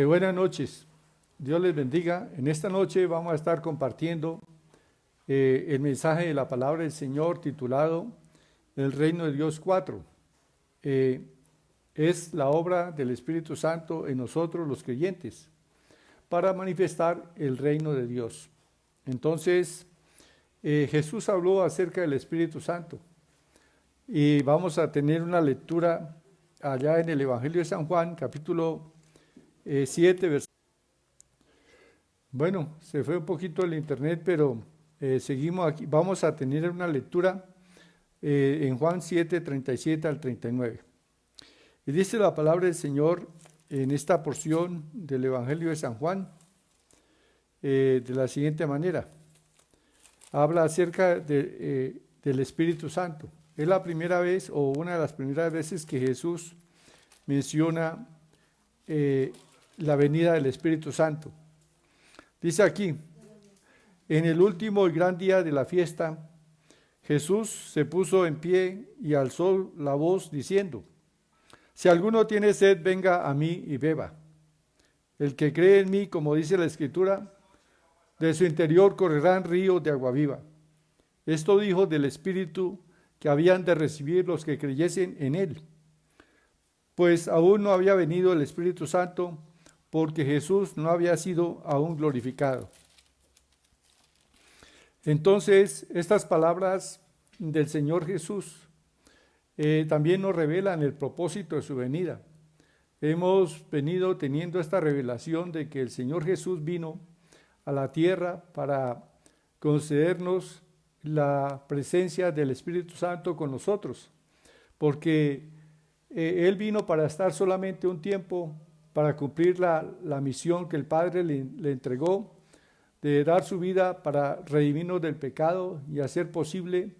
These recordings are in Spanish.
Buenas noches, Dios les bendiga. En esta noche vamos a estar compartiendo el mensaje de la palabra del Señor titulado El Reino de Dios 4. Es la obra del Espíritu Santo en nosotros los creyentes para manifestar el reino de Dios. Entonces, Jesús habló acerca del Espíritu Santo y vamos a tener una lectura allá en el Evangelio de San Juan, capítulo 7, versículo. Bueno, se fue un poquito el internet, pero seguimos aquí. Vamos a tener una lectura en Juan 7, 37 al 39. Y dice la palabra del Señor en esta porción del Evangelio de San Juan de la siguiente manera. Habla acerca del Espíritu Santo. Es la primera vez o una de las primeras veces que Jesús menciona la venida del Espíritu Santo. Dice aquí, en el último y gran día de la fiesta, Jesús se puso en pie y alzó la voz diciendo: si alguno tiene sed, venga a mí y beba. El que cree en mí, como dice la Escritura, de su interior correrán ríos de agua viva. Esto dijo del Espíritu que habían de recibir los que creyesen en él, pues aún no había venido el Espíritu Santo, porque Jesús no había sido aún glorificado. Entonces, estas palabras del Señor Jesús también nos revelan el propósito de su venida. Hemos venido teniendo esta revelación de que el Señor Jesús vino a la tierra para concedernos la presencia del Espíritu Santo con nosotros, porque Él vino para estar solamente un tiempo, para cumplir la misión que el Padre le entregó, de dar su vida para redimirnos del pecado y hacer posible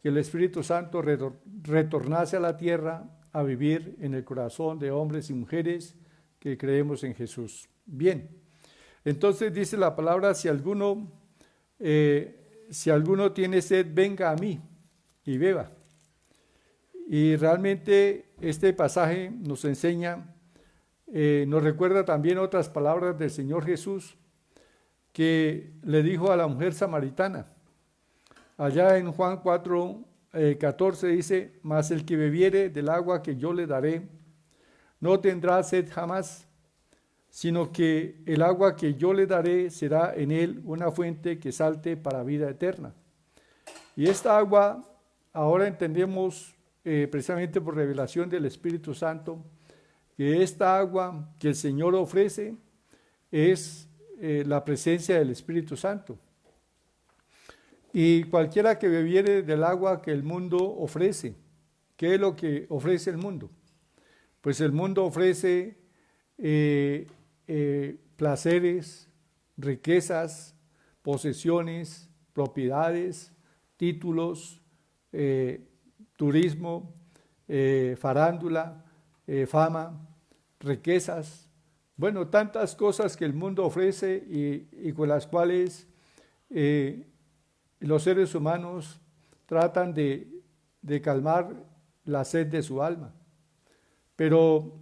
que el Espíritu Santo retornase a la tierra a vivir en el corazón de hombres y mujeres que creemos en Jesús. Bien, entonces dice la palabra: si alguno tiene sed, venga a mí y beba. Y realmente este pasaje nos enseña, nos recuerda también otras palabras del Señor Jesús que le dijo a la mujer samaritana. Allá en Juan 4, 14 dice: mas el que bebiere del agua que yo le daré, no tendrá sed jamás, sino que el agua que yo le daré será en él una fuente que salte para vida eterna. Y esta agua, ahora entendemos precisamente por revelación del Espíritu Santo, que esta agua que el Señor ofrece es la presencia del Espíritu Santo. Y cualquiera que bebiere del agua que el mundo ofrece, ¿qué es lo que ofrece el mundo? Pues el mundo ofrece placeres, riquezas, posesiones, propiedades, títulos, turismo, farándula, fama, riquezas. Bueno, tantas cosas que el mundo ofrece y con las cuales los seres humanos tratan de calmar la sed de su alma. Pero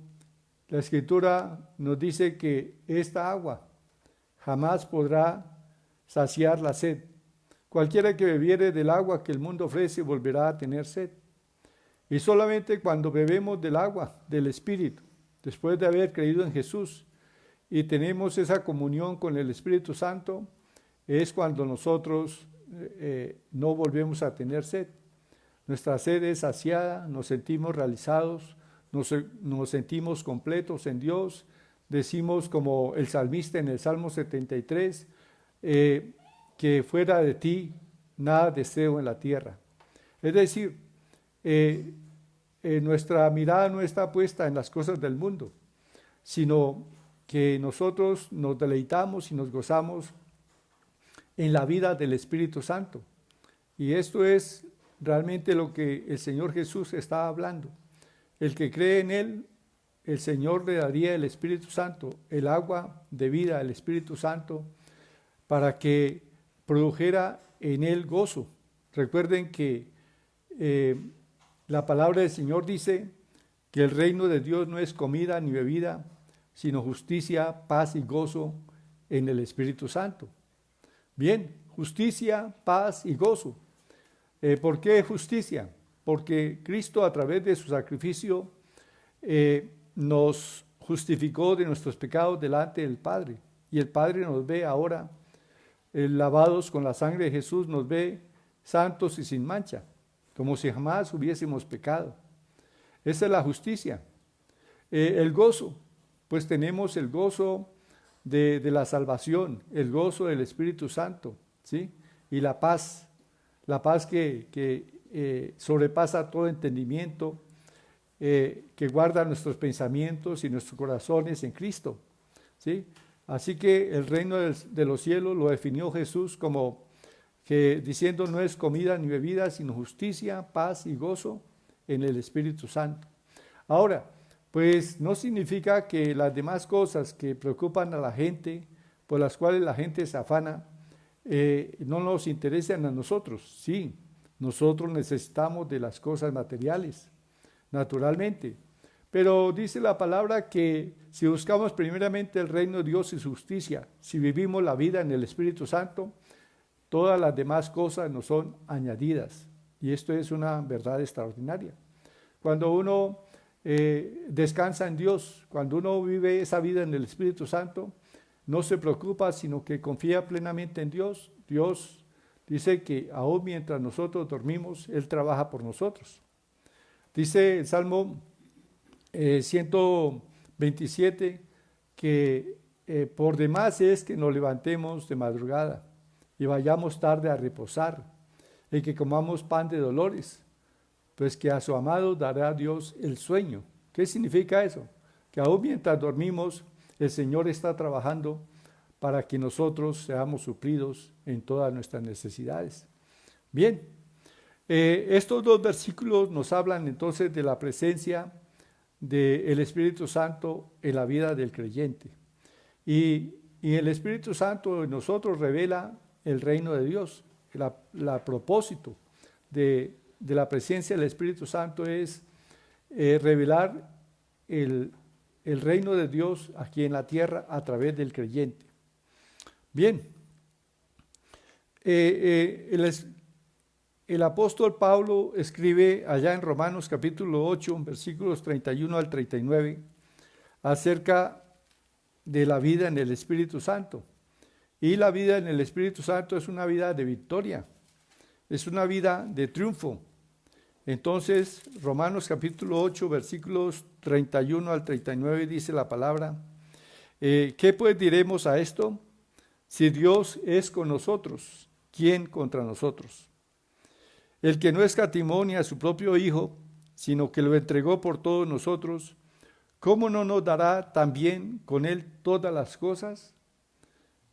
la Escritura nos dice que esta agua jamás podrá saciar la sed. Cualquiera que bebiere del agua que el mundo ofrece volverá a tener sed. Y solamente cuando bebemos del agua del Espíritu, después de haber creído en Jesús y tenemos esa comunión con el Espíritu Santo, es cuando nosotros no volvemos a tener sed. Nuestra sed es saciada, nos sentimos realizados, nos sentimos completos en Dios. Decimos como el salmista en el Salmo 73, que fuera de ti nada deseo en la tierra. Es decir, nuestra mirada no está puesta en las cosas del mundo, sino que nosotros nos deleitamos y nos gozamos en la vida del Espíritu Santo. Y esto es realmente lo que el Señor Jesús está hablando. El que cree en Él, el Señor le daría el Espíritu Santo, el agua de vida, el Espíritu Santo, para que produjera en Él gozo. Recuerden que la palabra del Señor dice que el reino de Dios no es comida ni bebida, sino justicia, paz y gozo en el Espíritu Santo. Bien, justicia, paz y gozo. ¿Por qué justicia? Porque Cristo, a través de su sacrificio, nos justificó de nuestros pecados delante del Padre. Y el Padre nos ve ahora lavados con la sangre de Jesús, nos ve santos y sin mancha, como si jamás hubiésemos pecado. Esa es la justicia. El gozo, pues tenemos el gozo de la salvación, el gozo del Espíritu Santo, ¿sí? Y la paz que sobrepasa todo entendimiento, que guarda nuestros pensamientos y nuestros corazones en Cristo, ¿sí? Así que el reino de los cielos lo definió Jesús como que diciendo no es comida ni bebida, sino justicia, paz y gozo en el Espíritu Santo. Ahora, pues no significa que las demás cosas que preocupan a la gente, por las cuales la gente se afana, no nos interesan a nosotros. Sí, nosotros necesitamos de las cosas materiales, naturalmente. Pero dice la palabra que si buscamos primeramente el reino de Dios y su justicia, si vivimos la vida en el Espíritu Santo, todas las demás cosas nos son añadidas. Y esto es una verdad extraordinaria. Cuando uno descansa en Dios, cuando uno vive esa vida en el Espíritu Santo, no se preocupa, sino que confía plenamente en Dios. Dios dice que aún mientras nosotros dormimos, Él trabaja por nosotros. Dice el Salmo 127 que por demás es que nos levantemos de madrugada y vayamos tarde a reposar y que comamos pan de dolores, pues que a su amado dará Dios el sueño. ¿Qué significa eso? Que aún mientras dormimos, el Señor está trabajando para que nosotros seamos suplidos en todas nuestras necesidades. Bien, estos dos versículos nos hablan entonces de la presencia del Espíritu Santo en la vida del creyente. Y el Espíritu Santo en nosotros revela el reino de Dios. El propósito de la presencia del Espíritu Santo es revelar el reino de Dios aquí en la tierra a través del creyente. Bien, el apóstol Pablo escribe allá en Romanos capítulo 8, versículos 31 al 39, acerca de la vida en el Espíritu Santo. Y la vida en el Espíritu Santo es una vida de victoria, es una vida de triunfo. Entonces, Romanos capítulo 8, versículos 31 al 39 dice la palabra, ¿qué pues diremos a esto? Si Dios es con nosotros, ¿quién contra nosotros? El que no escatimó ni a su propio Hijo, sino que lo entregó por todos nosotros, ¿cómo no nos dará también con Él todas las cosas?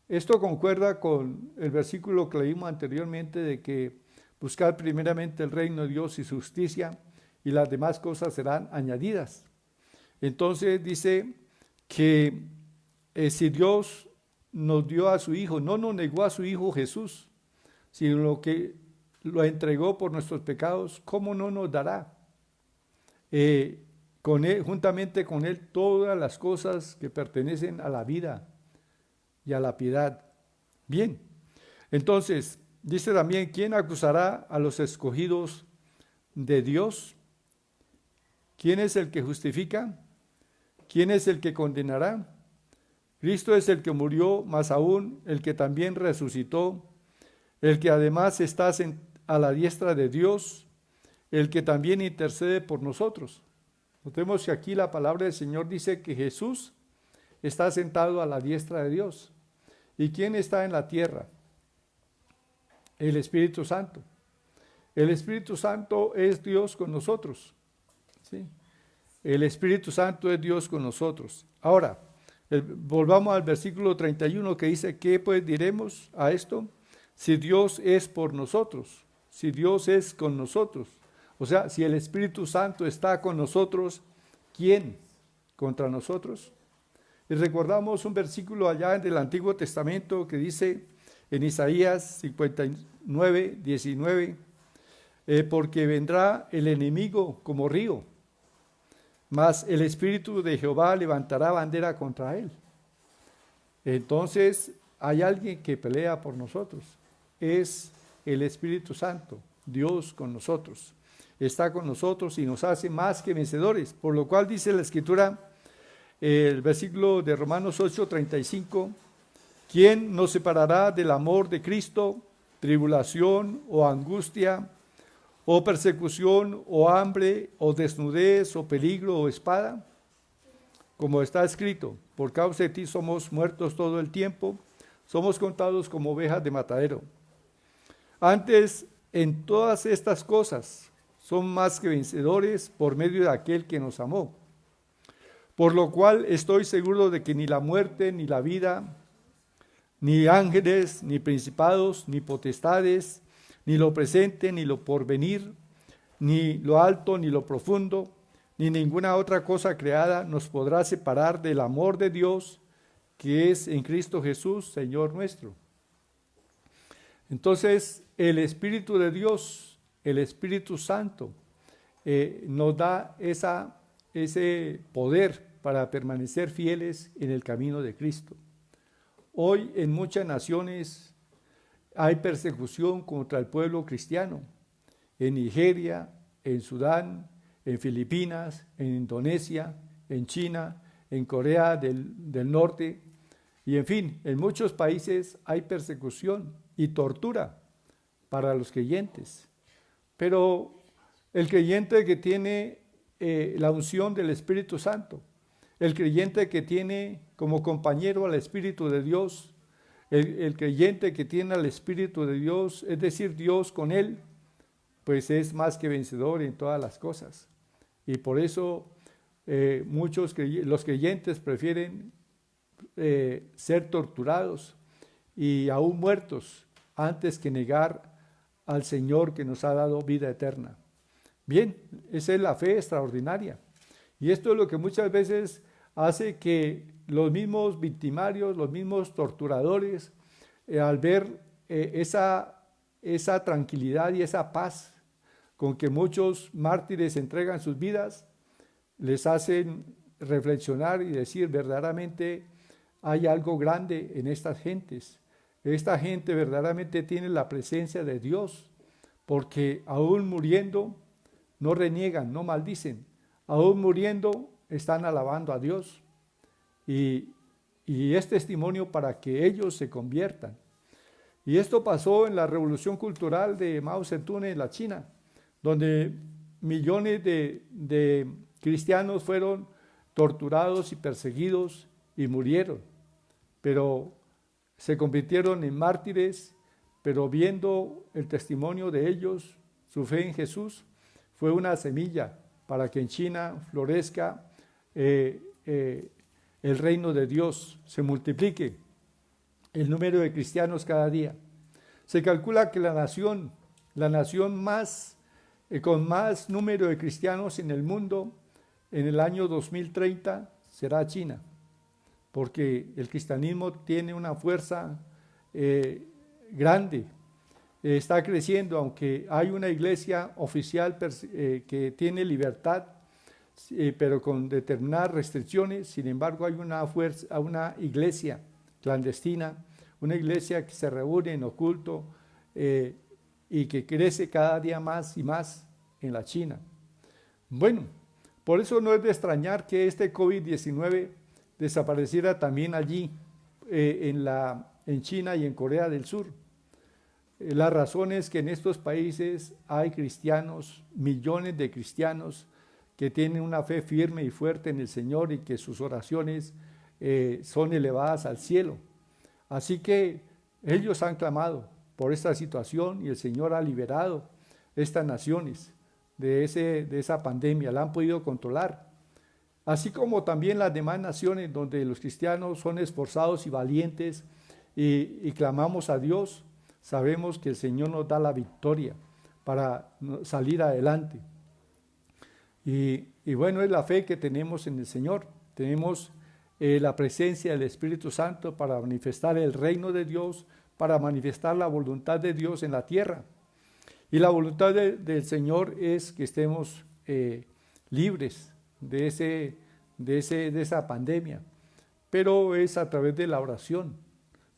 Esto concuerda con el versículo que leímos anteriormente de que buscar primeramente el reino de Dios y su justicia y las demás cosas serán añadidas. Entonces dice que si Dios nos dio a su Hijo, no nos negó a su Hijo Jesús, sino que lo entregó por nuestros pecados, ¿cómo no nos dará con Él, juntamente con Él todas las cosas que pertenecen a la vida y a la piedad? Bien, entonces dice también, ¿quién acusará a los escogidos de Dios? ¿Quién es el que justifica? ¿Quién es el que condenará? Cristo es el que murió, más aún el que también resucitó, el que además está a la diestra de Dios, el que también intercede por nosotros. Notemos que aquí la palabra del Señor dice que Jesús está sentado a la diestra de Dios. ¿Y quién está en la tierra? El Espíritu Santo. El Espíritu Santo es Dios con nosotros, ¿sí? El Espíritu Santo es Dios con nosotros. Ahora, volvamos al versículo 31 que dice, ¿qué pues diremos a esto? Si Dios es por nosotros, si Dios es con nosotros. O sea, si el Espíritu Santo está con nosotros, ¿quién contra nosotros? Y recordamos un versículo allá del Antiguo Testamento que dice en Isaías 59, 19, porque vendrá el enemigo como río, mas el Espíritu de Jehová levantará bandera contra él. Entonces hay alguien que pelea por nosotros, es el Espíritu Santo, Dios con nosotros, está con nosotros y nos hace más que vencedores, por lo cual dice la Escritura, el versículo de Romanos 8:35, ¿quién nos separará del amor de Cristo? Tribulación o angustia, o persecución, o hambre, o desnudez, o peligro, o espada. Como está escrito, por causa de ti somos muertos todo el tiempo, somos contados como ovejas de matadero. Antes, en todas estas cosas, son más que vencedores por medio de aquel que nos amó. Por lo cual estoy seguro de que ni la muerte, ni la vida, ni ángeles, ni principados, ni potestades, ni lo presente, ni lo porvenir, ni lo alto, ni lo profundo, ni ninguna otra cosa creada nos podrá separar del amor de Dios que es en Cristo Jesús, Señor nuestro. Entonces, el Espíritu de Dios, el Espíritu Santo, nos da ese poder para permanecer fieles en el camino de Cristo. Hoy en muchas naciones hay persecución contra el pueblo cristiano, en Nigeria, en Sudán, en Filipinas, en Indonesia, en China, en Corea del Norte, y en fin, en muchos países hay persecución y tortura para los creyentes. Pero el creyente que tiene la unción del Espíritu Santo, el creyente que tiene como compañero al Espíritu de Dios, el creyente que tiene al Espíritu de Dios, es decir, Dios con él, pues es más que vencedor en todas las cosas. Y por eso los creyentes prefieren ser torturados y aún muertos antes que negar al Señor que nos ha dado vida eterna. Bien, esa es la fe extraordinaria. Y esto es lo que muchas veces hace que los mismos victimarios, los mismos torturadores, al ver esa tranquilidad y esa paz con que muchos mártires entregan sus vidas, les hacen reflexionar y decir, verdaderamente hay algo grande en estas gentes. Esta gente verdaderamente tiene la presencia de Dios, porque aún muriendo no reniegan, no maldicen, aún muriendo están alabando a Dios. Y es testimonio para que ellos se conviertan. Y esto pasó en la revolución cultural de Mao Zedong en la China, donde millones de cristianos fueron torturados y perseguidos y murieron, pero se convirtieron en mártires, pero viendo el testimonio de ellos, su fe en Jesús, fue una semilla para que en China florezca el reino de Dios, se multiplique el número de cristianos cada día. Se calcula que la nación más con más número de cristianos en el mundo en el año 2030 será China, porque el cristianismo tiene una fuerza grande, está creciendo, aunque hay una iglesia oficial que tiene libertad, pero con determinadas restricciones. Sin embargo, hay una iglesia clandestina, una iglesia que se reúne en oculto y que crece cada día más y más en la China. Bueno, por eso no es de extrañar que este COVID-19 desapareciera también allí, en China y en Corea del Sur. La razón es que en estos países hay cristianos, millones de cristianos, que tienen una fe firme y fuerte en el Señor y que sus oraciones son elevadas al cielo. Así que ellos han clamado por esta situación y el Señor ha liberado estas naciones de esa pandemia, la han podido controlar. Así como también las demás naciones donde los cristianos son esforzados y valientes y clamamos a Dios, sabemos que el Señor nos da la victoria para salir adelante. Y bueno, es la fe que tenemos en el Señor. Tenemos la presencia del Espíritu Santo para manifestar el reino de Dios, para manifestar la voluntad de Dios en la tierra. Y la voluntad del Señor es que estemos libres de esa pandemia, pero es a través de la oración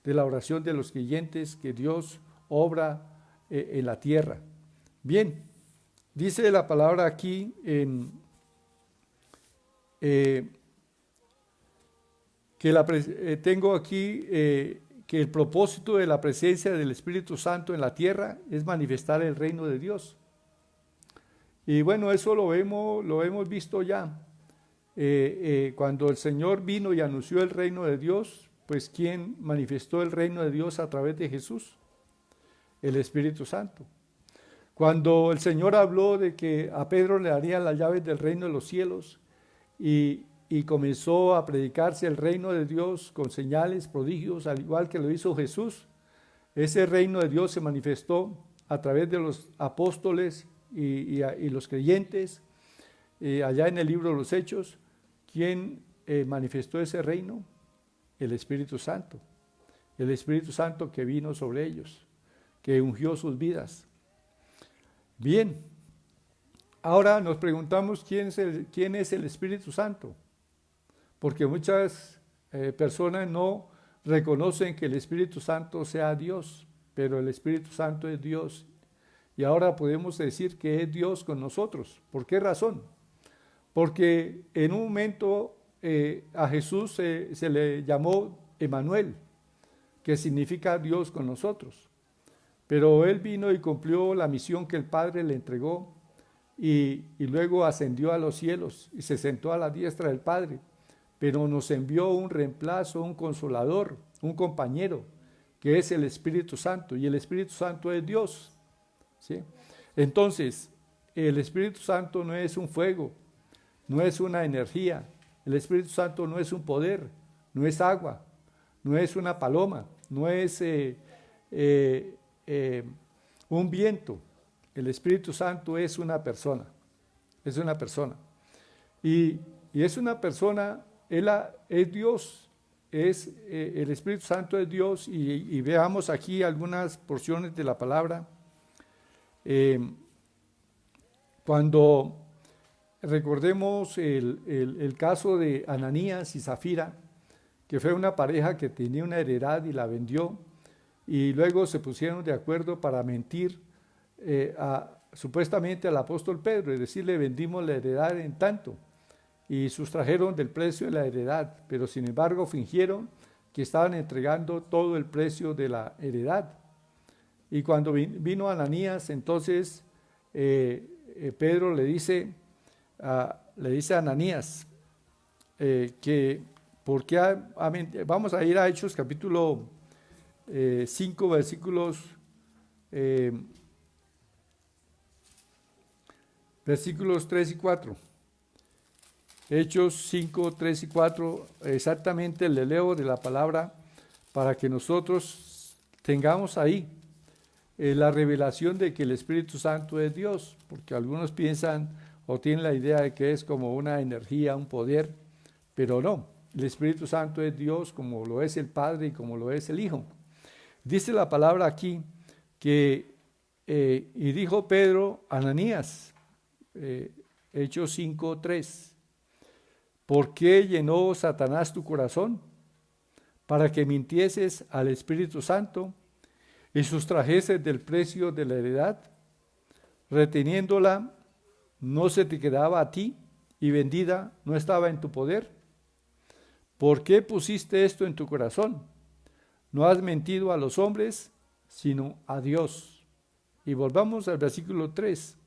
de los creyentes que Dios obra en la tierra. Bien, dice la palabra aquí tengo aquí que el propósito de la presencia del Espíritu Santo en la tierra es manifestar el reino de Dios. Y bueno, eso lo hemos visto ya. Cuando el Señor vino y anunció el reino de Dios, pues ¿quién manifestó el reino de Dios a través de Jesús? El Espíritu Santo. Cuando el Señor habló de que a Pedro le darían las llaves del reino de los cielos y comenzó a predicarse el reino de Dios con señales, prodigios, al igual que lo hizo Jesús, ese reino de Dios se manifestó a través de los apóstoles y los creyentes. Allá en el libro de los Hechos, ¿quién manifestó ese reino? El Espíritu Santo. El Espíritu Santo que vino sobre ellos, que ungió sus vidas. Bien, ahora nos preguntamos quién es el Espíritu Santo, porque muchas personas no reconocen que el Espíritu Santo sea Dios, pero el Espíritu Santo es Dios. Y ahora podemos decir que es Dios con nosotros. ¿Por qué razón? Porque en un momento a Jesús se le llamó Emmanuel, que significa Dios con nosotros. Pero Él vino y cumplió la misión que el Padre le entregó y luego ascendió a los cielos y se sentó a la diestra del Padre. Pero nos envió un reemplazo, un consolador, un compañero, que es el Espíritu Santo. Y el Espíritu Santo es Dios, ¿sí? Entonces, el Espíritu Santo no es un fuego, no es una energía. El Espíritu Santo no es un poder, no es agua, no es una paloma, no es un viento. El Espíritu Santo es una persona, es una persona. Y es una persona, es Dios, el Espíritu Santo es Dios, y veamos aquí algunas porciones de la palabra. Cuando recordemos el caso de Ananías y Zafira, que fue una pareja que tenía una heredad y la vendió, y luego se pusieron de acuerdo para mentir supuestamente al apóstol Pedro y decirle vendimos la heredad en tanto, y sustrajeron del precio de la heredad, pero sin embargo fingieron que estaban entregando todo el precio de la heredad. Y cuando vino Ananías, entonces Pedro le dice a Ananías que porque vamos a ir a Hechos capítulo 5 versículos 3 y 4. Hechos 5, 3 y 4, exactamente le leo de la palabra para que nosotros tengamos ahí la revelación de que el Espíritu Santo es Dios, porque algunos piensan o tienen la idea de que es como una energía, un poder, pero no, el Espíritu Santo es Dios como lo es el Padre y como lo es el Hijo. Dice la palabra aquí que, y dijo Pedro, Ananías, Hechos 5, 3, ¿por qué llenó Satanás tu corazón? Para que mintieses al Espíritu Santo y sustrajeses del precio de la heredad, reteniéndola, no se te quedaba a ti, y vendida no estaba en tu poder. ¿Por qué pusiste esto en tu corazón? No has mentido a los hombres, sino a Dios. Y volvamos al versículo 3.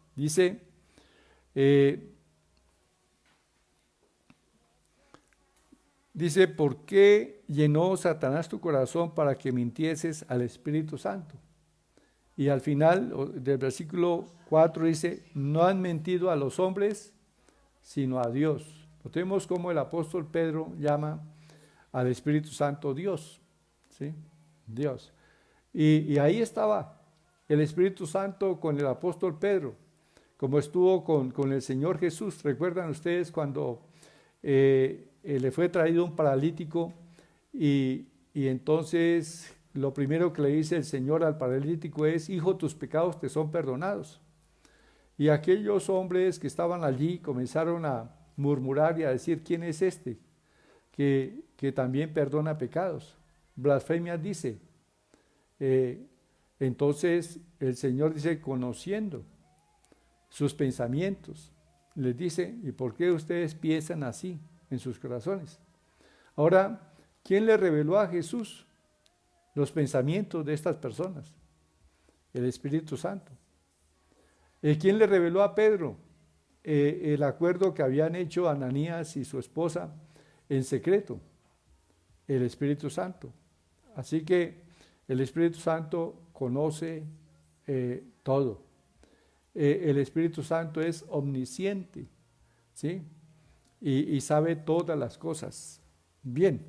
Dice, ¿por qué llenó Satanás tu corazón para que mintieses al Espíritu Santo? Y al final del versículo 4 dice, no han mentido a los hombres, sino a Dios. Notemos cómo el apóstol Pedro llama al Espíritu Santo Dios, ¿sí? Dios. Y ahí estaba el Espíritu Santo con el apóstol Pedro, como estuvo con el Señor Jesús. ¿Recuerdan ustedes cuando le fue traído un paralítico y entonces lo primero que le dice el Señor al paralítico es, hijo, tus pecados te son perdonados? Y aquellos hombres que estaban allí comenzaron a murmurar y a decir, ¿quién es este que también perdona pecados? Blasfemias dice. Entonces el Señor dice, conociendo sus pensamientos, les dice, ¿y por qué ustedes piensan así en sus corazones? Ahora, ¿quién le reveló a Jesús los pensamientos de estas personas? El Espíritu Santo. ¿Quién le reveló a Pedro el acuerdo que habían hecho Ananías y su esposa en secreto? El Espíritu Santo. Así que el Espíritu Santo conoce todo. El Espíritu Santo es omnisciente, ¿sí? Y sabe todas las cosas. Bien.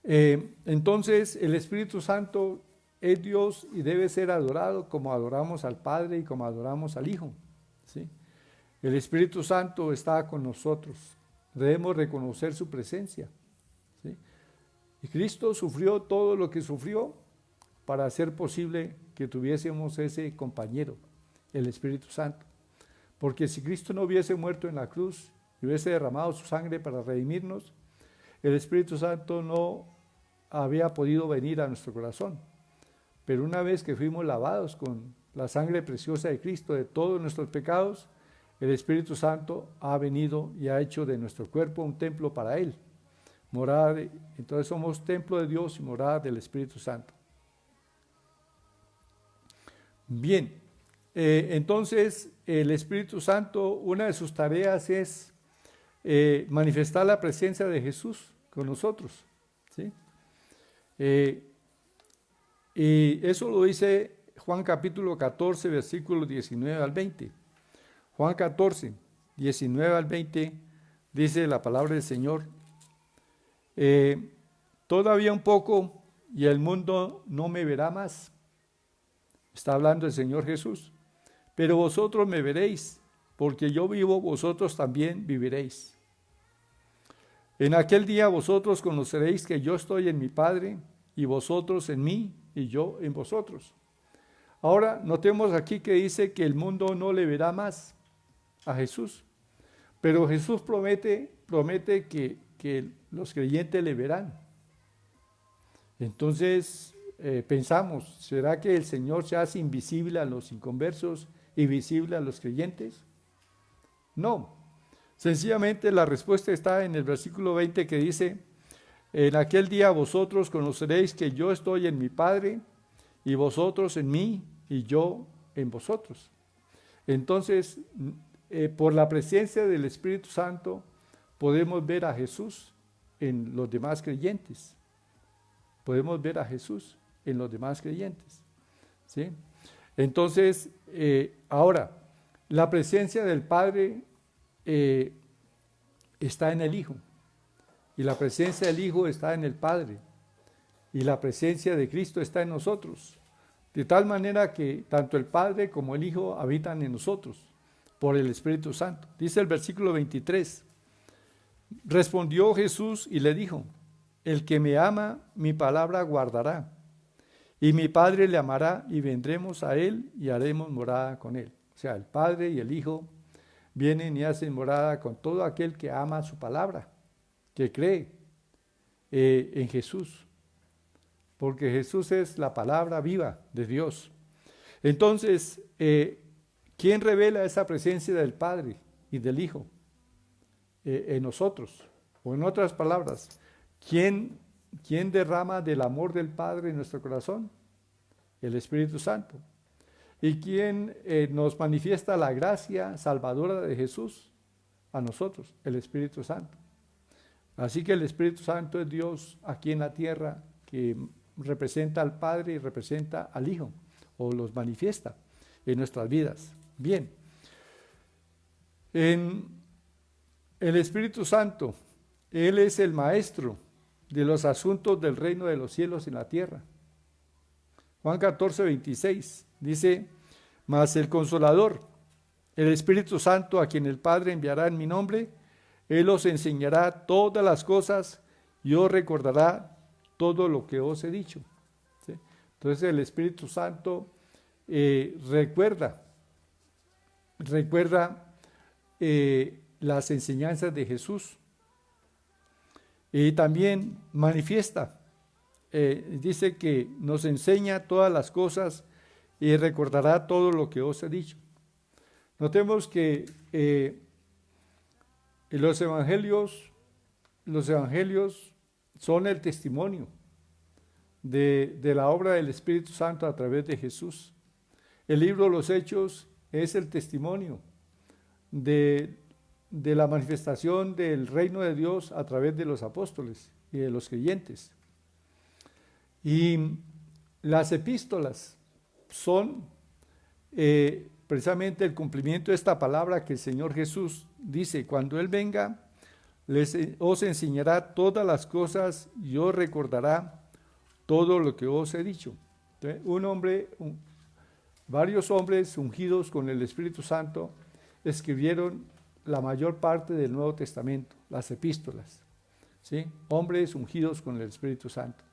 Entonces, el Espíritu Santo es Dios y debe ser adorado como adoramos al Padre y como adoramos al Hijo, ¿sí? El Espíritu Santo está con nosotros. Debemos reconocer su presencia, ¿sí? Y Cristo sufrió todo lo que sufrió para hacer posible que tuviésemos ese compañero, el Espíritu Santo. Porque si Cristo no hubiese muerto en la cruz y hubiese derramado su sangre para redimirnos, el Espíritu Santo no había podido venir a nuestro corazón. Pero una vez que fuimos lavados con la sangre preciosa de Cristo de todos nuestros pecados, el Espíritu Santo ha venido y ha hecho de nuestro cuerpo un templo para Él. Entonces somos templo de Dios y morada del Espíritu Santo. Bien, entonces el Espíritu Santo, una de sus tareas es manifestar la presencia de Jesús con nosotros, ¿sí? Y eso lo dice Juan capítulo 14, versículos 19 al 20. Juan 14, 19 al 20, dice la palabra del Señor, todavía un poco y el mundo no me verá más. Está hablando el Señor Jesús. Pero vosotros me veréis, porque yo vivo, vosotros también viviréis. En aquel día vosotros conoceréis que yo estoy en mi Padre, y vosotros en mí, y yo en vosotros. Ahora, notemos aquí que dice que el mundo no le verá más a Jesús, pero Jesús promete que los creyentes le verán. Entonces, pensamos, ¿será que el Señor se hace invisible a los inconversos y visible a los creyentes? No. Sencillamente la respuesta está en el versículo 20 que dice, en aquel día vosotros conoceréis que yo estoy en mi Padre y vosotros en mí y yo en vosotros. Entonces, por la presencia del Espíritu Santo podemos ver a Jesús en los demás creyentes. Podemos ver a Jesús en los demás creyentes, ¿sí? Entonces, ahora, la presencia del Padre está en el Hijo, y la presencia del Hijo está en el Padre, y la presencia de Cristo está en nosotros, de tal manera que tanto el Padre como el Hijo habitan en nosotros, por el Espíritu Santo. Dice el versículo 23, respondió Jesús y le dijo, el que me ama, mi palabra guardará, y mi Padre le amará, y vendremos a él y haremos morada con él. O sea, el Padre y el Hijo vienen y hacen morada con todo aquel que ama su palabra, que cree en Jesús, porque Jesús es la palabra viva de Dios. Entonces, ¿quién revela esa presencia del Padre y del Hijo en nosotros? O en otras palabras, ¿quién derrama del amor del Padre en nuestro corazón? El Espíritu Santo. ¿Y quién nos manifiesta la gracia salvadora de Jesús a nosotros? El Espíritu Santo. Así que el Espíritu Santo es Dios aquí en la tierra que representa al Padre y representa al Hijo, o los manifiesta en nuestras vidas. Bien. En el Espíritu Santo, Él es el maestro de los asuntos del reino de los cielos en la tierra. Juan 14, 26 dice, mas el Consolador, el Espíritu Santo, a quien el Padre enviará en mi nombre, Él os enseñará todas las cosas y os recordará todo lo que os he dicho. ¿Sí? Entonces el Espíritu Santo recuerda las enseñanzas de Jesús. Y también manifiesta, dice que nos enseña todas las cosas y recordará todo lo que os he dicho. Notemos que los evangelios son el testimonio de la obra del Espíritu Santo a través de Jesús. El libro de los Hechos es el testimonio de la manifestación del reino de Dios a través de los apóstoles y de los creyentes. Y las epístolas son precisamente el cumplimiento de esta palabra que el Señor Jesús dice: cuando Él venga, os enseñará todas las cosas y os recordará todo lo que os he dicho. Entonces, varios hombres ungidos con el Espíritu Santo escribieron la mayor parte del Nuevo Testamento, las epístolas, ¿sí? Hombres ungidos con el Espíritu Santo.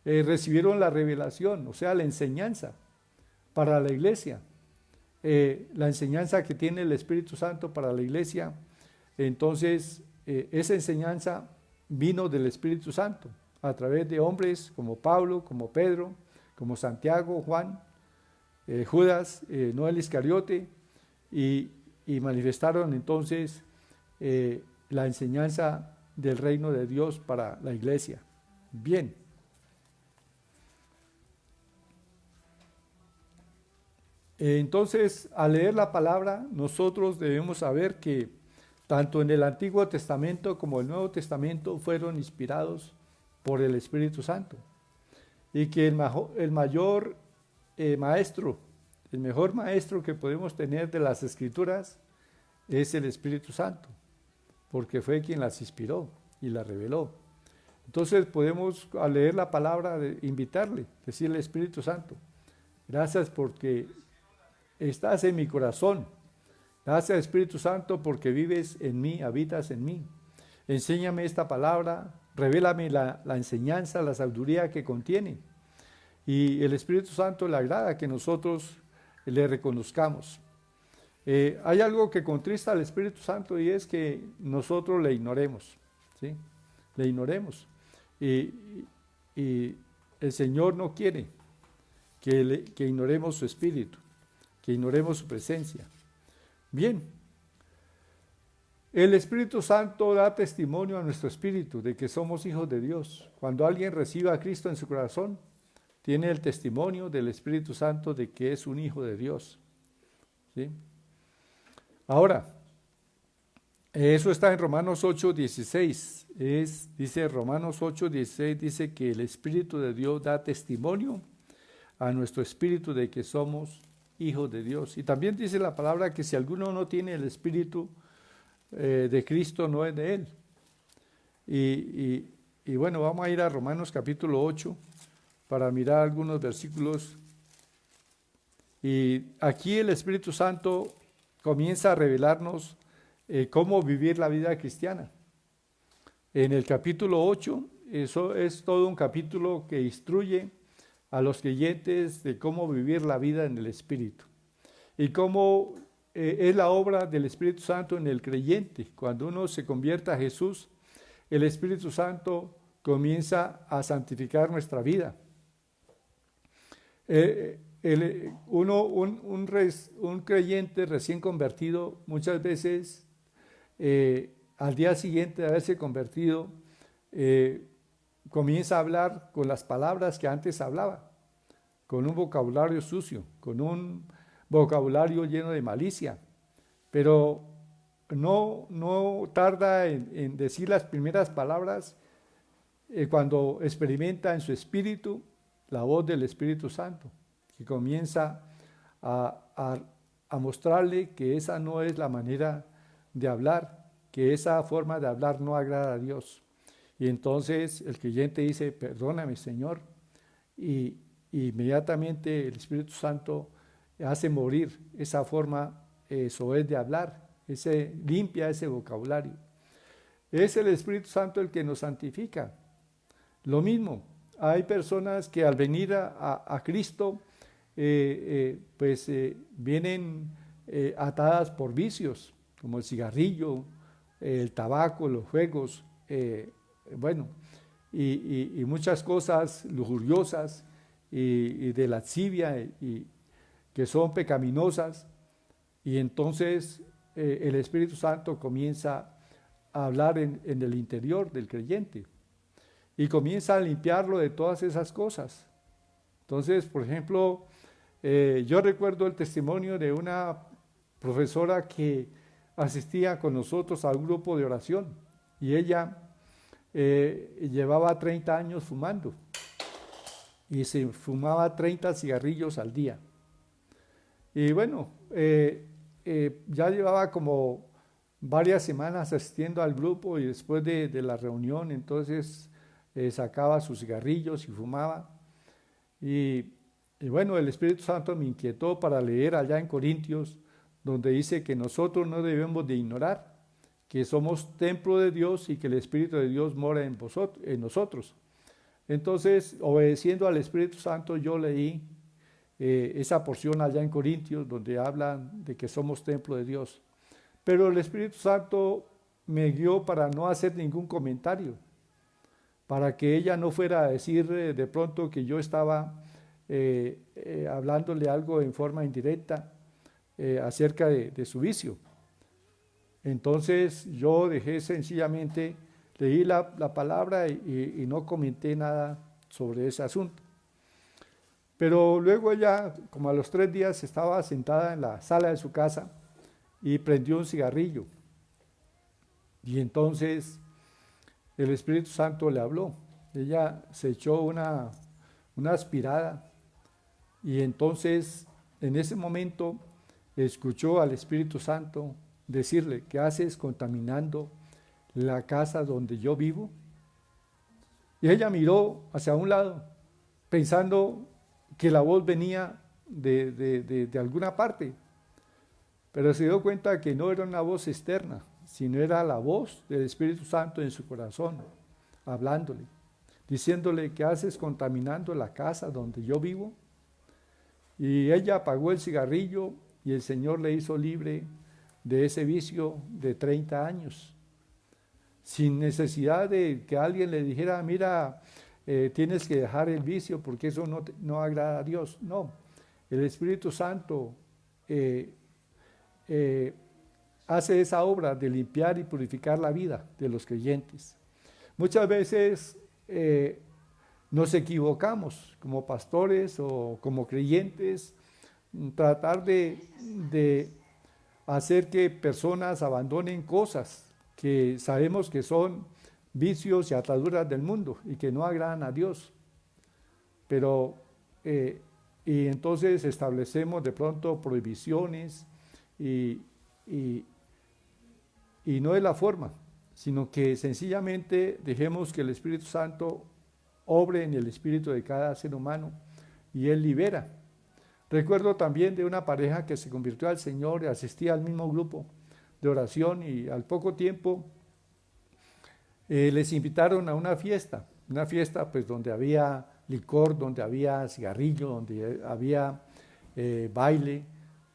Recibieron la revelación, o sea, la enseñanza para la iglesia. La enseñanza que tiene el Espíritu Santo para la iglesia, entonces esa enseñanza vino del Espíritu Santo a través de hombres como Pablo, como Pedro, como Santiago, Juan, Judas, no el Iscariote, y manifestaron entonces la enseñanza del reino de Dios para la iglesia. Bien. Entonces, al leer la palabra, nosotros debemos saber que tanto en el Antiguo Testamento como el Nuevo Testamento fueron inspirados por el Espíritu Santo, y que el mejor maestro que podemos tener de las Escrituras es el Espíritu Santo, porque fue quien las inspiró y las reveló. Entonces podemos, al leer la palabra, invitarle, decirle: Espíritu Santo, gracias porque estás en mi corazón. Gracias, Espíritu Santo, porque vives en mí, habitas en mí. Enséñame esta palabra, revélame la enseñanza, la sabiduría que contiene. Y el Espíritu Santo le agrada que nosotros le reconozcamos. Hay algo que contrista al Espíritu Santo, y es que nosotros le ignoremos, ¿sí? Le ignoremos. Y el Señor no quiere que ignoremos su Espíritu, que ignoremos su presencia. Bien, el Espíritu Santo da testimonio a nuestro espíritu de que somos hijos de Dios. Cuando alguien recibe a Cristo en su corazón, tiene el testimonio del Espíritu Santo de que es un hijo de Dios, ¿sí? Ahora, eso está en Romanos 8:16. Dice Romanos 8:16, dice que el Espíritu de Dios da testimonio a nuestro espíritu de que somos hijos de Dios. Y también dice la palabra que si alguno no tiene el Espíritu de Cristo, no es de él. Y bueno, vamos a ir a Romanos capítulo 8 para mirar algunos versículos. Y aquí el Espíritu Santo comienza a revelarnos cómo vivir la vida cristiana. En el capítulo 8, eso es todo un capítulo que instruye a los creyentes de cómo vivir la vida en el Espíritu. Y cómo es la obra del Espíritu Santo en el creyente. Cuando uno se convierte a Jesús, el Espíritu Santo comienza a santificar nuestra vida. Un creyente recién convertido, muchas veces al día siguiente de haberse convertido, comienza a hablar con las palabras que antes hablaba, con un vocabulario sucio, con un vocabulario lleno de malicia, pero no tarda en decir las primeras palabras cuando experimenta en su espíritu la voz del Espíritu Santo, que comienza a mostrarle que esa no es la manera de hablar, que esa forma de hablar no agrada a Dios. Y entonces el creyente dice: perdóname, Señor, y inmediatamente el Espíritu Santo hace morir esa forma soez de hablar, limpia ese vocabulario. Es el Espíritu Santo el que nos santifica. Lo mismo, hay personas que al venir a Cristo vienen atadas por vicios, como el cigarrillo, el tabaco, los juegos, bueno, y muchas cosas lujuriosas y de lascivia y que son pecaminosas. Y entonces el Espíritu Santo comienza a hablar en el interior del creyente y comienza a limpiarlo de todas esas cosas. Entonces, por ejemplo, yo recuerdo el testimonio de una profesora que asistía con nosotros al grupo de oración y ella llevaba 30 años fumando y se fumaba 30 cigarrillos al día. Y bueno, ya llevaba como varias semanas asistiendo al grupo y después de la reunión entonces sacaba sus cigarrillos y fumaba. Y bueno, el Espíritu Santo me inquietó para leer allá en Corintios, donde dice que nosotros no debemos de ignorar que somos templo de Dios y que el Espíritu de Dios mora en nosotros. Entonces, obedeciendo al Espíritu Santo, yo leí esa porción allá en Corintios, donde hablan de que somos templo de Dios. Pero el Espíritu Santo me guió para no hacer ningún comentario, para que ella no fuera a decir de pronto que yo estaba hablándole algo en forma indirecta acerca de su vicio. Entonces yo dejé sencillamente, leí la palabra y no comenté nada sobre ese asunto. Pero luego ella, como a los 3 días, estaba sentada en la sala de su casa y prendió un cigarrillo. Y entonces el Espíritu Santo le habló. Ella se echó una aspirada y entonces en ese momento escuchó al Espíritu Santo decirle: ¿qué haces contaminando la casa donde yo vivo? Y ella miró hacia un lado pensando que la voz venía de alguna parte, pero se dio cuenta que no era una voz externa, sino era la voz del Espíritu Santo en su corazón, hablándole, diciéndole: ¿qué haces contaminando la casa donde yo vivo? Y ella apagó el cigarrillo y el Señor le hizo libre de ese vicio de 30 años, sin necesidad de que alguien le dijera: mira, tienes que dejar el vicio porque eso no agrada a Dios. No, el Espíritu Santo hace esa obra de limpiar y purificar la vida de los creyentes. Muchas veces nos equivocamos como pastores o como creyentes, tratar de hacer que personas abandonen cosas que sabemos que son vicios y ataduras del mundo y que no agradan a Dios. Pero, y entonces establecemos de pronto prohibiciones y no es la forma, sino que sencillamente dejemos que el Espíritu Santo obre en el espíritu de cada ser humano y Él libera. Recuerdo también de una pareja que se convirtió al Señor y asistía al mismo grupo de oración y al poco tiempo les invitaron a una fiesta pues donde había licor, donde había cigarrillo, donde había baile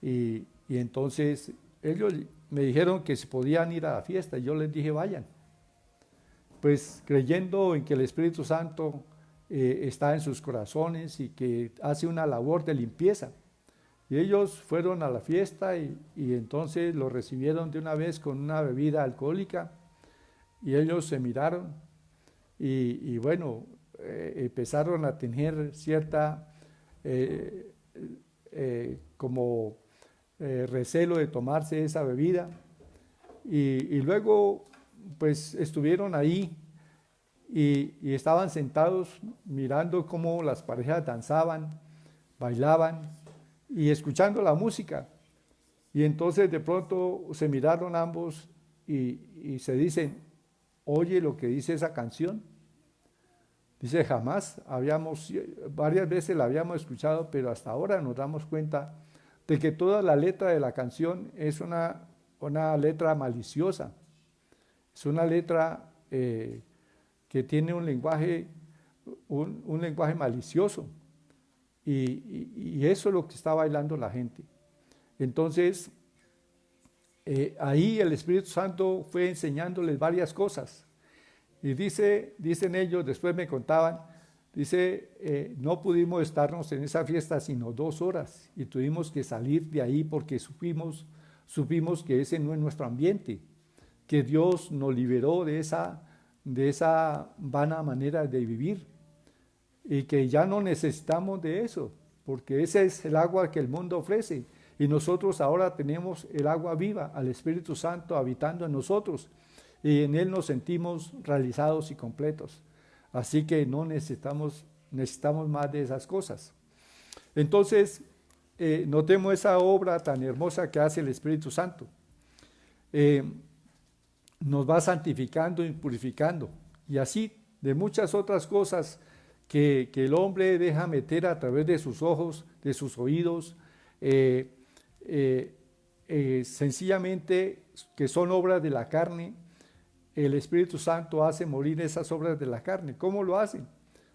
y entonces ellos me dijeron que se podían ir a la fiesta y yo les dije: vayan, pues creyendo en que el Espíritu Santo está en sus corazones y que hace una labor de limpieza. Y ellos fueron a la fiesta y entonces lo recibieron de una vez con una bebida alcohólica y ellos se miraron y bueno, empezaron a tener cierta recelo de tomarse esa bebida y luego pues estuvieron ahí y estaban sentados mirando cómo las parejas danzaban, bailaban y escuchando la música. Y entonces de pronto se miraron ambos y se dicen: oye lo que dice esa canción. Dice: jamás varias veces la habíamos escuchado, pero hasta ahora nos damos cuenta de que toda la letra de la canción es una letra maliciosa. Es una letra que tiene un lenguaje malicioso. Y eso es lo que está bailando la gente. Entonces, ahí el Espíritu Santo fue enseñándoles varias cosas. Y dicen ellos, después me contaban, no pudimos estarnos en esa fiesta sino 2 horas y tuvimos que salir de ahí porque supimos que ese no es nuestro ambiente, que Dios nos liberó de esa vana manera de vivir y que ya no necesitamos de eso, porque ese es el agua que el mundo ofrece y nosotros ahora tenemos el agua viva, al Espíritu Santo habitando en nosotros y en Él nos sentimos realizados y completos. Así que no necesitamos más de esas cosas. Entonces, notemos esa obra tan hermosa que hace el Espíritu Santo. Nos va santificando y purificando. Y así de muchas otras cosas que el hombre deja meter a través de sus ojos, de sus oídos, sencillamente que son obras de la carne. El Espíritu Santo hace morir esas obras de la carne. ¿Cómo lo hace?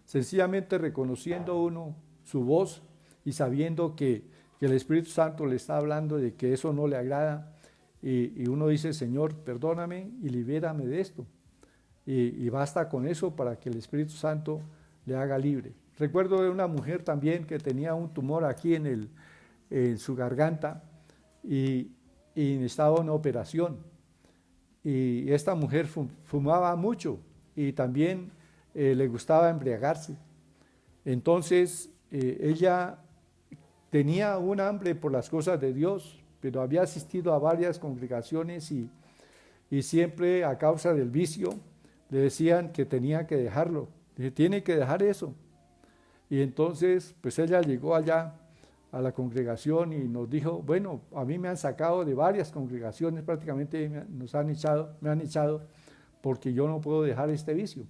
Sencillamente reconociendo uno su voz y sabiendo que el Espíritu Santo le está hablando de que eso no le agrada y uno dice, Señor, perdóname y libérame de esto. Y basta con eso para que el Espíritu Santo le haga libre. Recuerdo de una mujer también que tenía un tumor aquí en su garganta y necesitaba una operación. Y esta mujer fumaba mucho y también le gustaba embriagarse. Entonces ella tenía un hambre por las cosas de Dios, pero había asistido a varias congregaciones y siempre a causa del vicio le decían que tenía que dejarlo. Dije, tiene que dejar eso. Y entonces pues ella llegó allá a la congregación y nos dijo, bueno, a mí me han sacado de varias congregaciones, prácticamente me han echado porque yo no puedo dejar este vicio.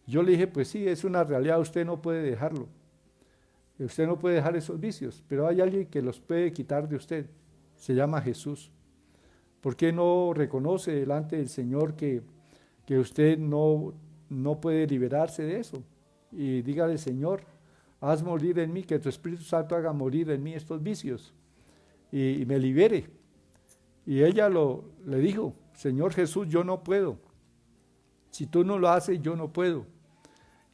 Yo le dije, pues sí, es una realidad, usted no puede dejarlo, usted no puede dejar esos vicios, pero hay alguien que los puede quitar de usted, se llama Jesús. ¿Por qué no reconoce delante del Señor que usted no puede liberarse de eso? Y dígale, Señor, haz morir en mí, que tu Espíritu Santo haga morir en mí estos vicios y me libere. Y ella le dijo, Señor Jesús, yo no puedo. Si tú no lo haces, yo no puedo.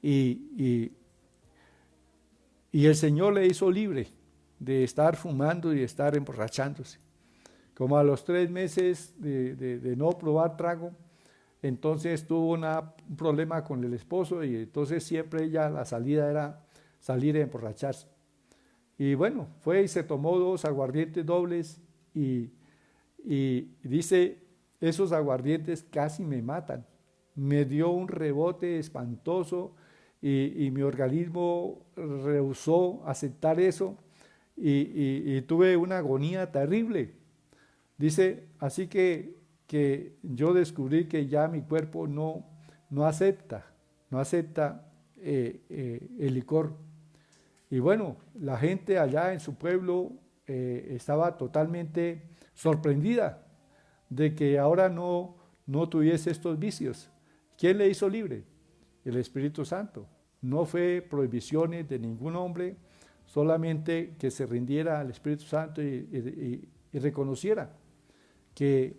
Y el Señor le hizo libre de estar fumando y de estar emborrachándose. Como a los 3 meses de no probar trago, entonces tuvo un problema con el esposo y entonces siempre ella la salida era salir a emborracharse. Y bueno, fue y se tomó 2 aguardientes dobles y dice, esos aguardientes casi me matan. Me dio un rebote espantoso y mi organismo rehusó aceptar eso y tuve una agonía terrible. Dice, así que yo descubrí que ya mi cuerpo no acepta el licor. Y bueno, la gente allá en su pueblo estaba totalmente sorprendida de que ahora no tuviese estos vicios. ¿Quién le hizo libre? El Espíritu Santo. No fue prohibiciones de ningún hombre, solamente que se rindiera al Espíritu Santo y reconociera que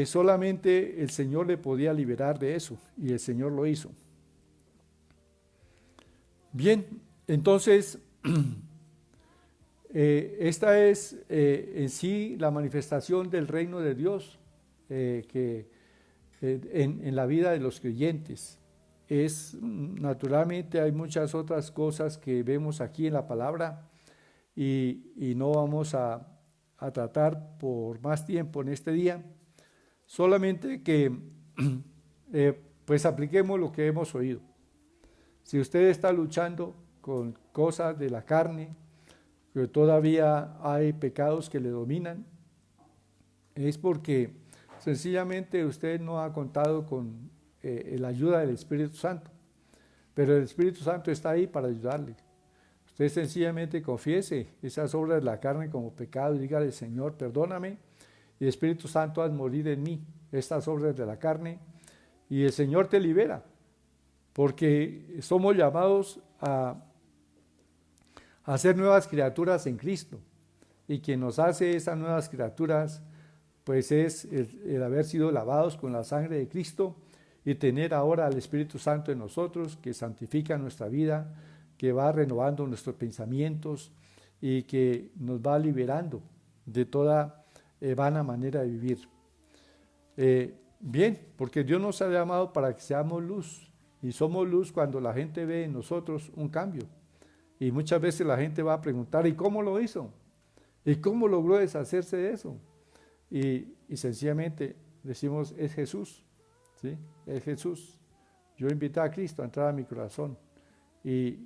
solamente el Señor le podía liberar de eso, y el Señor lo hizo. Bien, entonces, esta es en sí la manifestación del reino de Dios en la vida de los creyentes. Naturalmente hay muchas otras cosas que vemos aquí en la palabra y no vamos a tratar por más tiempo en este día, solamente que pues apliquemos lo que hemos oído. Si usted está luchando con cosas de la carne, que todavía hay pecados que le dominan, es porque sencillamente usted no ha contado con la ayuda del Espíritu Santo, pero el Espíritu Santo está ahí para ayudarle. Usted sencillamente confiese esas obras de la carne como pecado y dígale, Señor, perdóname, y el Espíritu Santo haz morir en mí estas obras de la carne, y el Señor te libera, porque somos llamados a ser nuevas criaturas en Cristo. y quien nos hace esas nuevas criaturas, pues es el haber sido lavados con la sangre de Cristo y tener ahora al Espíritu Santo en nosotros, que santifica nuestra vida, que va renovando nuestros pensamientos y que nos va liberando de toda vana manera de vivir. Bien, porque Dios nos ha llamado para que seamos luz, y somos luz cuando la gente ve en nosotros un cambio. Y muchas veces la gente va a preguntar, ¿y cómo lo hizo? ¿Y cómo logró deshacerse de eso? Y sencillamente decimos, es Jesús, ¿sí? Es Jesús. Yo invité a Cristo a entrar a mi corazón y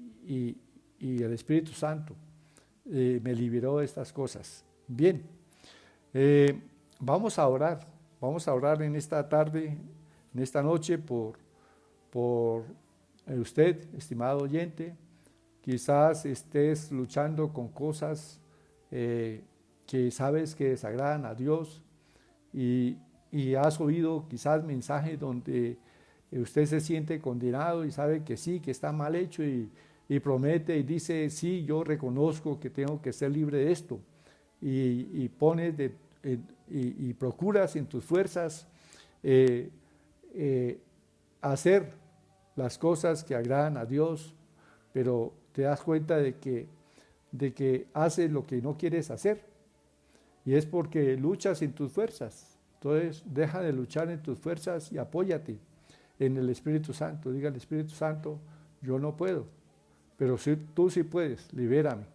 el Espíritu Santo me liberó de estas cosas. Bien, vamos a orar en esta tarde, en esta noche por usted, estimado oyente. Quizás estés luchando con cosas que sabes que desagradan a Dios y has oído quizás mensajes donde usted se siente condenado y sabe que sí, que está mal hecho y promete y dice, sí, yo reconozco que tengo que ser libre de esto y pones y procuras en tus fuerzas hacer las cosas que agradan a Dios, pero te das cuenta de que haces lo que no quieres hacer, y es porque luchas en tus fuerzas. Entonces deja de luchar en tus fuerzas y apóyate en el Espíritu Santo. Diga al Espíritu Santo, yo no puedo, pero si tú sí puedes, libérame,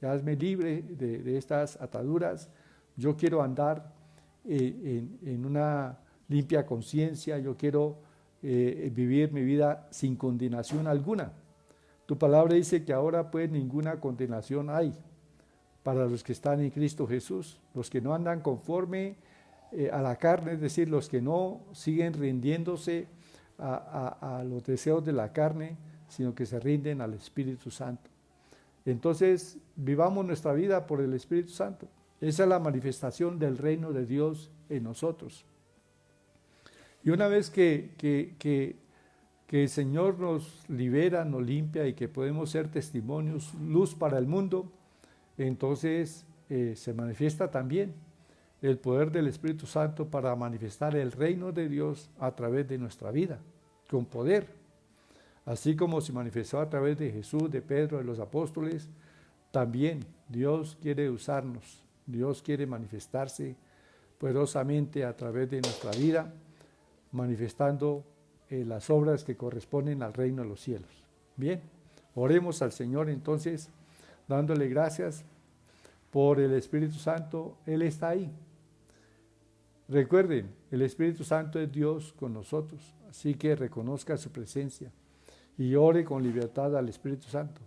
hazme libre de estas ataduras. Yo quiero andar en una limpia conciencia, yo quiero vivir mi vida sin condenación alguna. Tu palabra dice que ahora pues ninguna condenación hay para los que están en Cristo Jesús, los que no andan conforme a la carne, es decir, los que no siguen rindiéndose a los deseos de la carne, sino que se rinden al Espíritu Santo. Entonces, vivamos nuestra vida por el Espíritu Santo. Esa es la manifestación del reino de Dios en nosotros. Y una vez que el Señor nos libera, nos limpia y que podemos ser testimonios, luz para el mundo, entonces se manifiesta también el poder del Espíritu Santo para manifestar el reino de Dios a través de nuestra vida, con poder. Así como se manifestó a través de Jesús, de Pedro, de los apóstoles, también Dios quiere usarnos, Dios quiere manifestarse poderosamente a través de nuestra vida, manifestando las obras que corresponden al reino de los cielos. Bien, oremos al Señor entonces, dándole gracias por el Espíritu Santo. Él está ahí. Recuerden, el Espíritu Santo es Dios con nosotros, así que reconozca su presencia y ore con libertad al Espíritu Santo.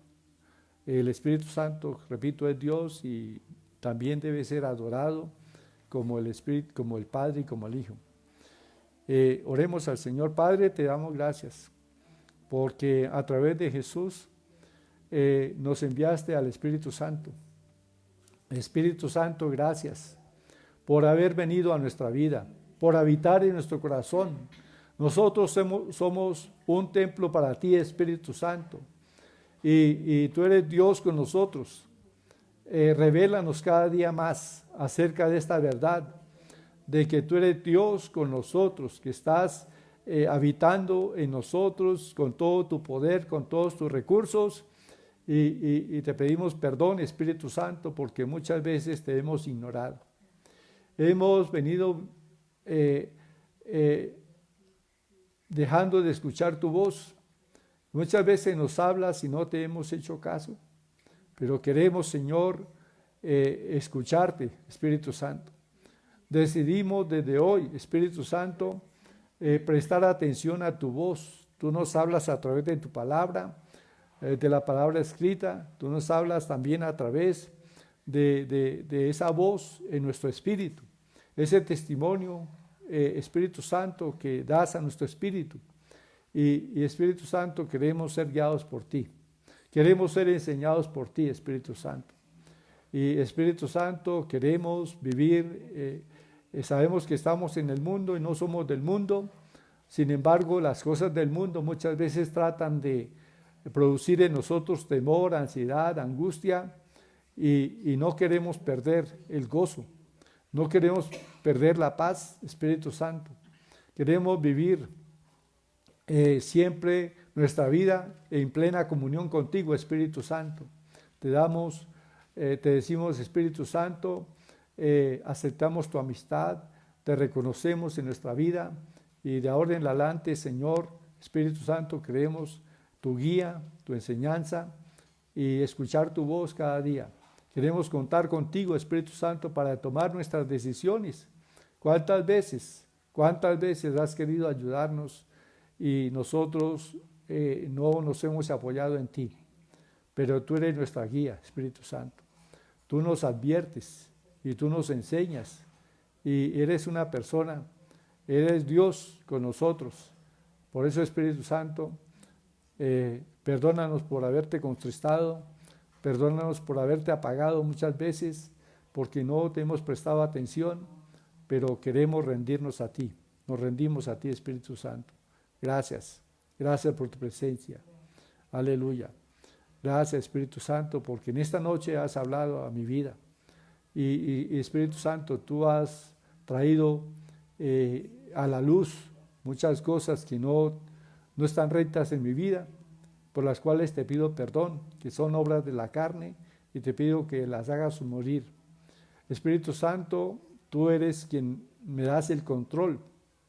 El Espíritu Santo, repito, es Dios y también debe ser adorado como el Espíritu, como el Padre y como el Hijo. Oremos al Señor. Padre, te damos gracias porque a través de Jesús nos enviaste al Espíritu Santo. Espíritu Santo, gracias por haber venido a nuestra vida, por habitar en nuestro corazón. Nosotros somos un templo para ti, Espíritu Santo, y tú eres Dios con nosotros. Revélanos cada día más acerca de esta verdad, de que tú eres Dios con nosotros, que estás habitando en nosotros con todo tu poder, con todos tus recursos, y te pedimos perdón, Espíritu Santo, porque muchas veces te hemos ignorado. Hemos venido dejando de escuchar tu voz. Muchas veces nos hablas y no te hemos hecho caso, pero queremos, Señor, escucharte, Espíritu Santo. Decidimos desde hoy, Espíritu Santo, prestar atención a tu voz. Tú nos hablas a través de tu palabra, de la palabra escrita. Tú nos hablas también a través de esa voz en nuestro espíritu. Ese testimonio, Espíritu Santo, que das a nuestro espíritu. Y Espíritu Santo, queremos ser guiados por ti. Queremos ser enseñados por ti, Espíritu Santo. Y Espíritu Santo, queremos vivir, sabemos que estamos en el mundo y no somos del mundo. Sin embargo, las cosas del mundo muchas veces tratan de producir en nosotros temor, ansiedad, angustia. y no queremos perder el gozo, no queremos perder la paz, Espíritu Santo. Queremos vivir siempre nuestra vida en plena comunión contigo, Espíritu Santo. Te decimos, Espíritu Santo, aceptamos tu amistad, te reconocemos en nuestra vida y de ahora en adelante, Señor, Espíritu Santo, queremos tu guía, tu enseñanza y escuchar tu voz cada día. Queremos contar contigo, Espíritu Santo, para tomar nuestras decisiones. ¿Cuántas veces has querido ayudarnos y nosotros no nos hemos apoyado en ti? Pero tú eres nuestra guía, Espíritu Santo. Tú nos adviertes y tú nos enseñas y eres una persona, eres Dios con nosotros. Por eso, Espíritu Santo, perdónanos por haberte contristado, perdónanos por haberte apagado muchas veces, porque no te hemos prestado atención, pero queremos rendirnos a ti. Nos rendimos a ti, Espíritu Santo. Gracias. Gracias por tu presencia. Aleluya. Gracias, Espíritu Santo, porque en esta noche has hablado a mi vida. Y Espíritu Santo, tú has traído a la luz muchas cosas que no están rectas en mi vida, por las cuales te pido perdón, que son obras de la carne, y te pido que las hagas morir. Espíritu Santo, tú eres quien me das el control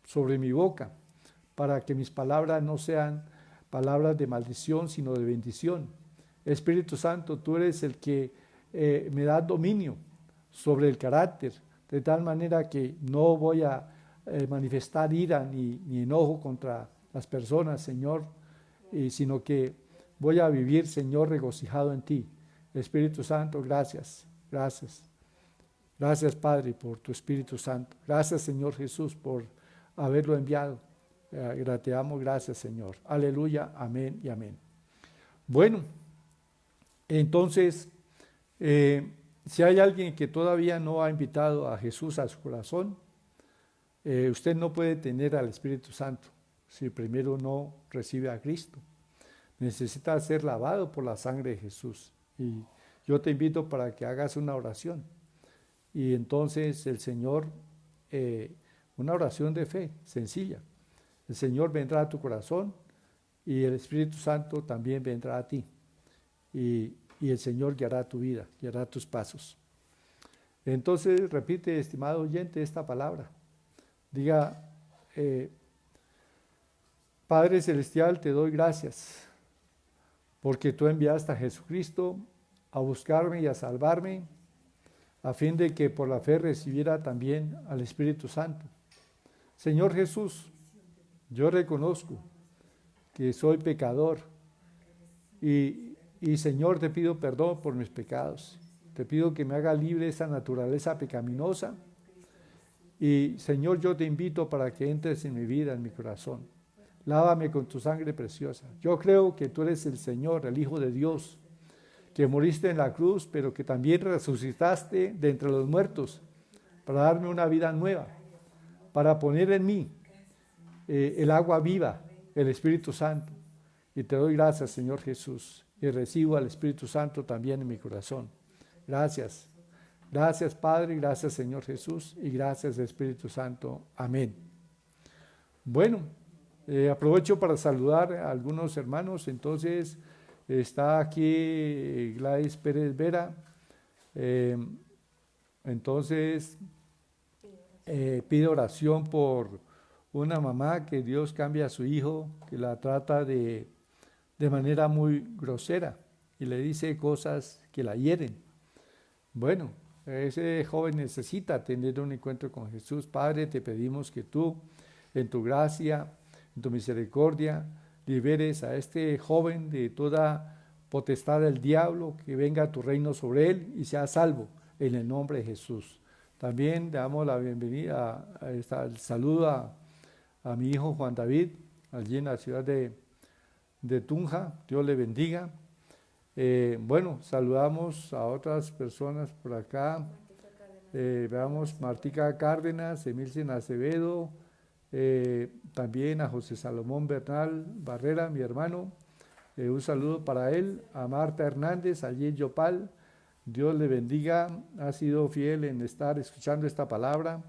sobre mi boca, para que mis palabras no sean palabras de maldición, sino de bendición. Espíritu Santo, tú eres el que me da dominio sobre el carácter, de tal manera que no voy a manifestar ira ni enojo contra las personas, Señor, sino que voy a vivir, Señor, regocijado en ti. Espíritu Santo, gracias, gracias. Gracias, Padre, por tu Espíritu Santo. Gracias, Señor Jesús, por haberlo enviado. Te amo, gracias, Señor. Aleluya, amén y amén. Bueno, entonces, si hay alguien que todavía no ha invitado a Jesús a su corazón, usted no puede tener al Espíritu Santo si primero no recibe a Cristo. Necesita ser lavado por la sangre de Jesús. Y yo te invito para que hagas una oración. Y entonces el Señor, una oración de fe, sencilla. El Señor vendrá a tu corazón y el Espíritu Santo también vendrá a ti. Y el Señor guiará tu vida, guiará tus pasos. Entonces repite, estimado oyente, esta palabra. Diga, Padre Celestial, te doy gracias porque tú enviaste a Jesucristo a buscarme y a salvarme, a fin de que por la fe recibiera también al Espíritu Santo. Señor Jesús, yo reconozco que soy pecador y Señor, te pido perdón por mis pecados. Te pido que me haga libre esa naturaleza pecaminosa y Señor, yo te invito para que entres en mi vida, en mi corazón. Lávame con tu sangre preciosa. Yo creo que tú eres el Señor, el Hijo de Dios, que moriste en la cruz, pero que también resucitaste de entre los muertos para darme una vida nueva, para poner en mí el agua viva, el Espíritu Santo. Y te doy gracias, Señor Jesús, y recibo al Espíritu Santo también en mi corazón. Gracias. Gracias, Padre, gracias, Señor Jesús, y gracias, Espíritu Santo. Amén. Bueno, aprovecho para saludar a algunos hermanos. Entonces, está aquí Gladys Pérez Vera. Entonces, pide oración por una mamá que Dios cambia a su hijo, que la trata de manera muy grosera y le dice cosas que la hieren. Bueno, ese joven necesita tener un encuentro con Jesús. Padre, te pedimos que tú, en tu gracia, en tu misericordia, liberes a este joven de toda potestad del diablo, que venga a tu reino sobre él y sea salvo en el nombre de Jesús. También le damos la bienvenida, el saludo a mi hijo Juan David, allí en la ciudad de Tunja. Dios le bendiga. Bueno, saludamos a otras personas por acá. Veamos, Martica Cárdenas, Emilcen Acevedo, también a José Salomón Bernal Barrera, mi hermano. Un saludo para él, a Marta Hernández, allí en Yopal, Dios le bendiga, ha sido fiel en estar escuchando esta palabra.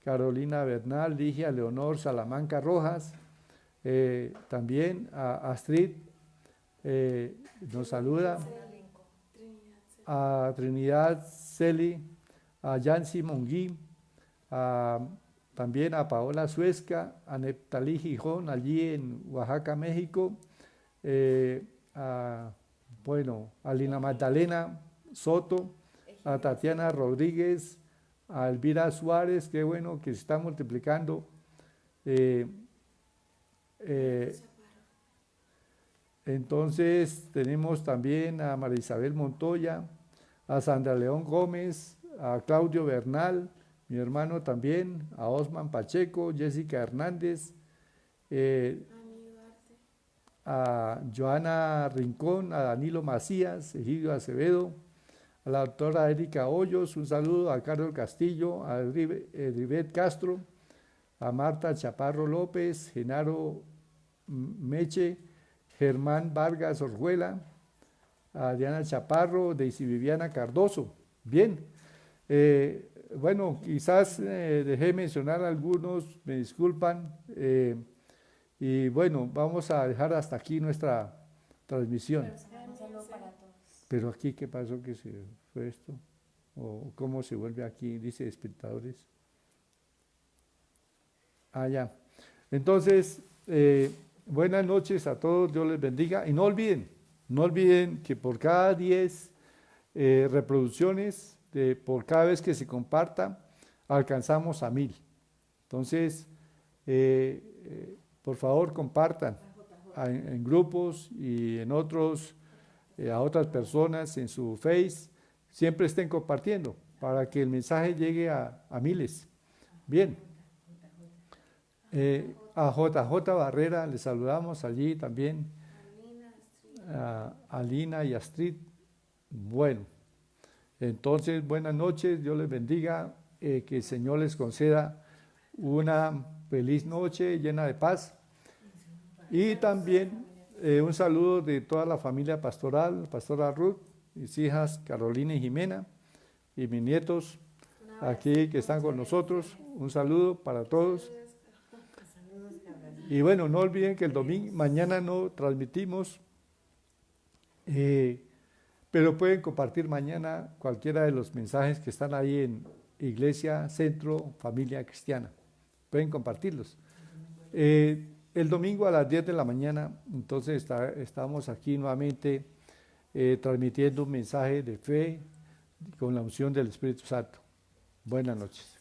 Carolina Bernal, Ligia Leonor Salamanca Rojas, también a Astrid, nos saluda, a Trinidad Celi, a Yancy Monguí, también a Paola Suesca, a Neptalí Gijón, allí en Oaxaca, México, a Lina Magdalena Soto, a Tatiana Rodríguez, a Elvira Suárez, qué bueno que se está multiplicando. Entonces tenemos también a María Isabel Montoya, a Sandra León Gómez, a Claudio Bernal, mi hermano también, a Osman Pacheco, Jessica Hernández, a Joana Rincón, a Danilo Macías, Egidio Acevedo, a la doctora Erika Hoyos, un saludo a Carlos Castillo, a Ribet Castro, a Marta Chaparro López, Genaro Meche, Germán Vargas Orjuela, a Diana Chaparro, Deisy Viviana Cardoso. Bien, bueno, quizás dejé mencionar algunos, me disculpan, y bueno, vamos a dejar hasta aquí nuestra transmisión. Pero aquí, ¿qué pasó que se fue esto? ¿O cómo se vuelve aquí? Dice espectadores. Ya. Entonces, buenas noches a todos, Dios les bendiga. Y no olviden que por cada 10 reproducciones, por cada vez que se comparta, alcanzamos a 1000. Entonces, por favor, compartan en grupos y en otros, a otras personas en su Face. Siempre estén compartiendo para que el mensaje llegue a miles. Bien. A JJ Barrera les saludamos allí también, a Lina y Astrid. Bueno, entonces buenas noches, Dios les bendiga, que el Señor les conceda una feliz noche llena de paz. Y también un saludo de toda la familia pastoral, pastora Ruth, mis hijas Carolina y Jimena, y mis nietos aquí que están con nosotros. Un saludo para todos. Y bueno, no olviden que el domingo, mañana no transmitimos, pero pueden compartir mañana cualquiera de los mensajes que están ahí en Iglesia Centro Familia Cristiana. Pueden compartirlos. El domingo a las 10 de la mañana, entonces estamos aquí nuevamente transmitiendo un mensaje de fe con la unción del Espíritu Santo. Buenas noches.